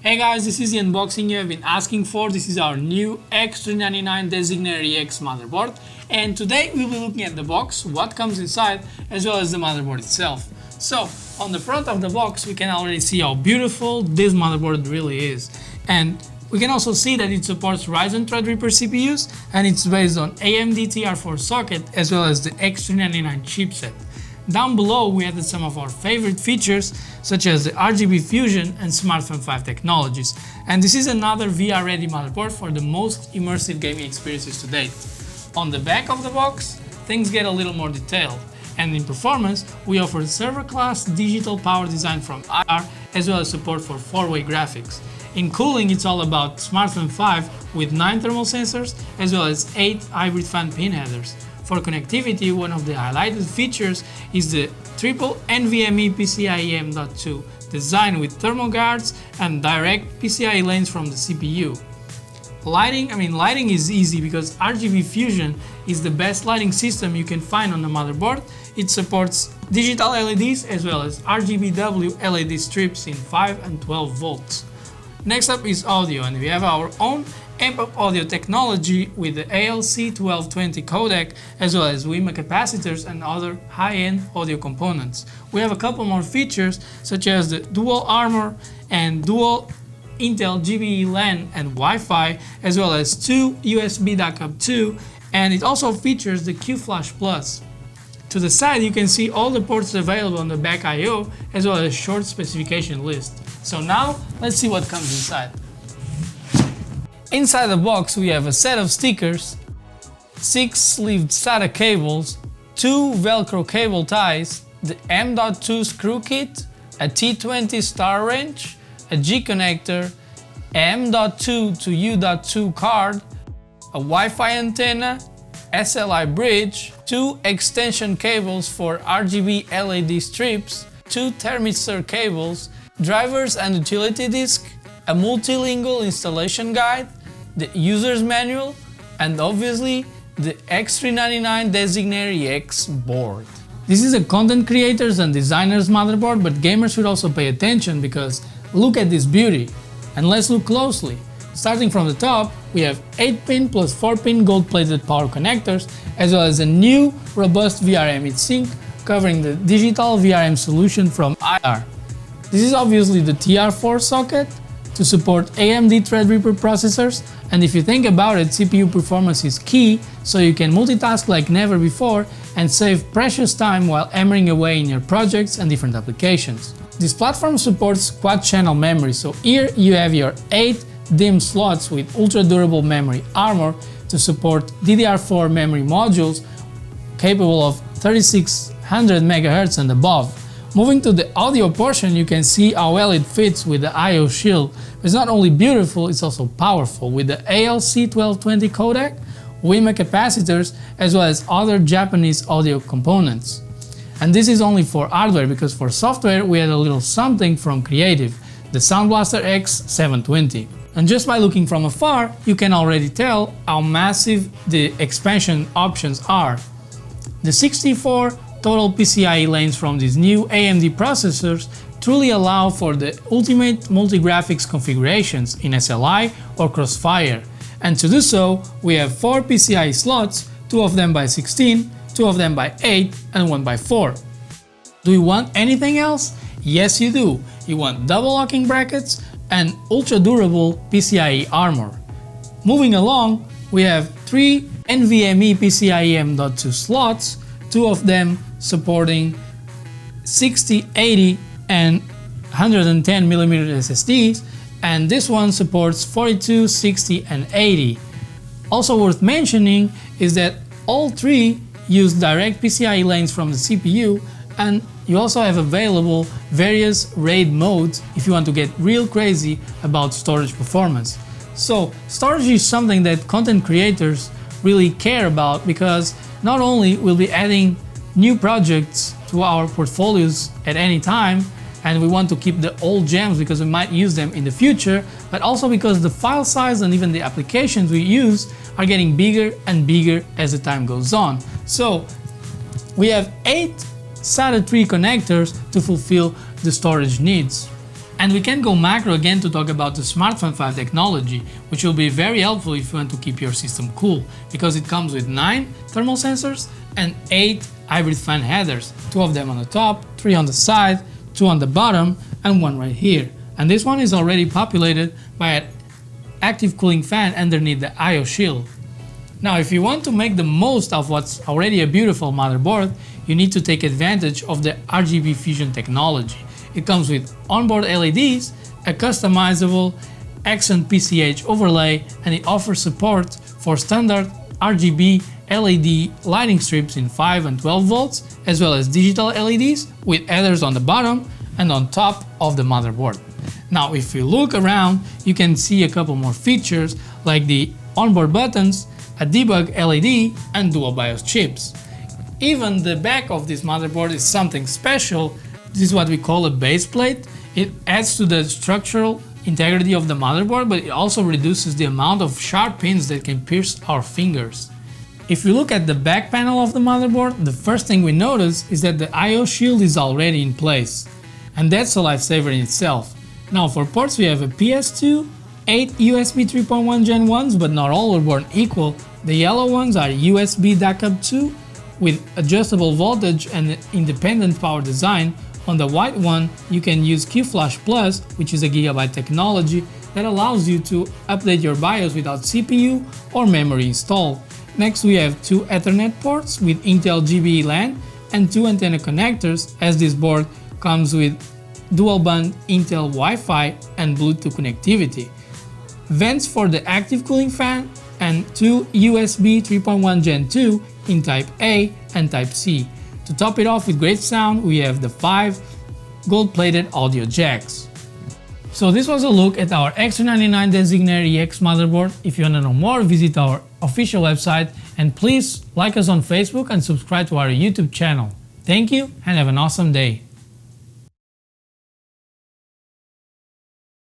Hey guys, this is the unboxing you have been asking for. This is our new X399 DESIGNARE EX motherboard, and today we'll be looking at the box, what comes inside, as well as the motherboard itself. So, on the front of the box we can already see how beautiful this motherboard really is, and we can also see that it supports Ryzen Threadripper CPUs, and it's based on AMD TR4 socket as well as the X399 chipset. Down below we added some of our favorite features such as the RGB Fusion and Smartphone 5 technologies, and this is another VR ready motherboard for the most immersive gaming experiences to date. On the back of the box things get a little more detailed, and in performance we offer server class digital power design from IR as well as support for 4-way graphics. In cooling it's all about Smartphone 5 with 9 thermal sensors as well as 8 hybrid fan pin headers. For connectivity, one of the highlighted features is the triple NVMe PCIe M.2 design with thermal guards and direct PCIe lanes from the CPU. Lighting is easy because RGB Fusion is the best lighting system you can find on the motherboard. It supports digital LEDs as well as RGBW LED strips in 5 and 12 volts. Next up is audio, and we have our own amp-up audio technology with the ALC1220 codec as well as WIMA capacitors and other high-end audio components. We have a couple more features such as the dual armor and dual Intel GbE LAN and Wi-Fi as well as 2 USB backup 2, and it also features the QFlash Plus. To the side you can see all the ports available on the back I/O as well as a short specification list. So now let's see what comes inside. Inside the box we have a set of stickers, 6 sleeved SATA cables, 2 Velcro cable ties, the M.2 screw kit, a T20 star wrench, a G connector, M.2 to U.2 card, a Wi-Fi antenna, SLI bridge, 2 extension cables for RGB LED strips, 2 thermistor cables, drivers and utility disk, a multilingual installation guide, the user's manual, and obviously the X399 DESIGNARE EX board. This is a content creators and designers motherboard, but gamers should also pay attention because look at this beauty. And let's look closely. Starting from the top, we have 8-pin plus 4-pin gold-plated power connectors, as well as a new robust VRM heatsink covering the digital VRM solution from IR. This is obviously the TR4 socket to support AMD Threadripper processors, and if you think about it, CPU performance is key, so you can multitask like never before and save precious time while hammering away in your projects and different applications. This platform supports quad-channel memory, so here you have your 8 DIMM slots with ultra-durable memory armor to support DDR4 memory modules capable of 3600 MHz and above. Moving to the audio portion, you can see how well it fits with the I/O shield. It's not only beautiful, it's also powerful with the ALC1220 codec, WIMA capacitors, as well as other Japanese audio components. And this is only for hardware, because for software we had a little something from Creative, the BlasterX 720. And just by looking from afar, you can already tell how massive the expansion options are. The 64 total PCIe lanes from these new AMD processors truly allow for the ultimate multi-graphics configurations in SLI or Crossfire. And to do so, we have 4 PCIe slots, 2 of them by 16, 2 of them by 8 and 1 by 4. Do you want anything else? Yes you do. You want double locking brackets and ultra durable PCIe armor. Moving along, we have 3 NVMe PCIe M.2 slots, 2 of them supporting 60, 80 and 110mm SSDs, and this one supports 42, 60 and 80. Also worth mentioning is that all 3 use direct PCIe lanes from the CPU, and you also have available various RAID modes if you want to get real crazy about storage performance. So storage is something that content creators really care about, because not only will be adding new projects to our portfolios at any time, and we want to keep the old gems because we might use them in the future, but also because the file size and even the applications we use are getting bigger and bigger as the time goes on. So we have 8 SATA 3 connectors to fulfill the storage needs. And we can go macro again to talk about the Smart Fan 5 technology, which will be very helpful if you want to keep your system cool, because it comes with 9 thermal sensors and 8 hybrid fan headers, 2 of them on the top, 3 on the side, 2 on the bottom, and 1 right here. And this one is already populated by an active cooling fan underneath the I/O shield. Now, if you want to make the most of what's already a beautiful motherboard, you need to take advantage of the RGB Fusion technology. It comes with onboard LEDs, a customizable XNPCH overlay, and it offers support for standard RGB LED lighting strips in 5 and 12 volts, as well as digital LEDs with headers on the bottom and on top of the motherboard. Now, if you look around, you can see a couple more features like the onboard buttons, a debug LED, and dual BIOS chips. Even the back of this motherboard is something special. This is what we call a base plate. It adds to the structural integrity of the motherboard, but it also reduces the amount of sharp pins that can pierce our fingers. If you look at the back panel of the motherboard, the first thing we notice is that the I/O shield is already in place, and that's a lifesaver in itself. Now, for ports, we have a PS2, 8 USB 3.1 Gen 1s, but not all were born equal. The yellow ones are USB DAC 2 with adjustable voltage and independent power design. On the white one, you can use QFlash Plus, which is a GIGABYTE technology that allows you to update your BIOS without CPU or memory installed. Next, we have 2 Ethernet ports with Intel GbE LAN and 2 antenna connectors, as this board comes with dual-band Intel Wi-Fi and Bluetooth connectivity. Vents for the active cooling fan, and 2 USB 3.1 Gen 2 in Type A and Type C. To top it off with great sound, we have the 5 gold-plated audio jacks. So this was a look at our X399 Designare EX motherboard. If you want to know more, visit our official website, and please like us on Facebook and subscribe to our YouTube channel. Thank you and have an awesome day.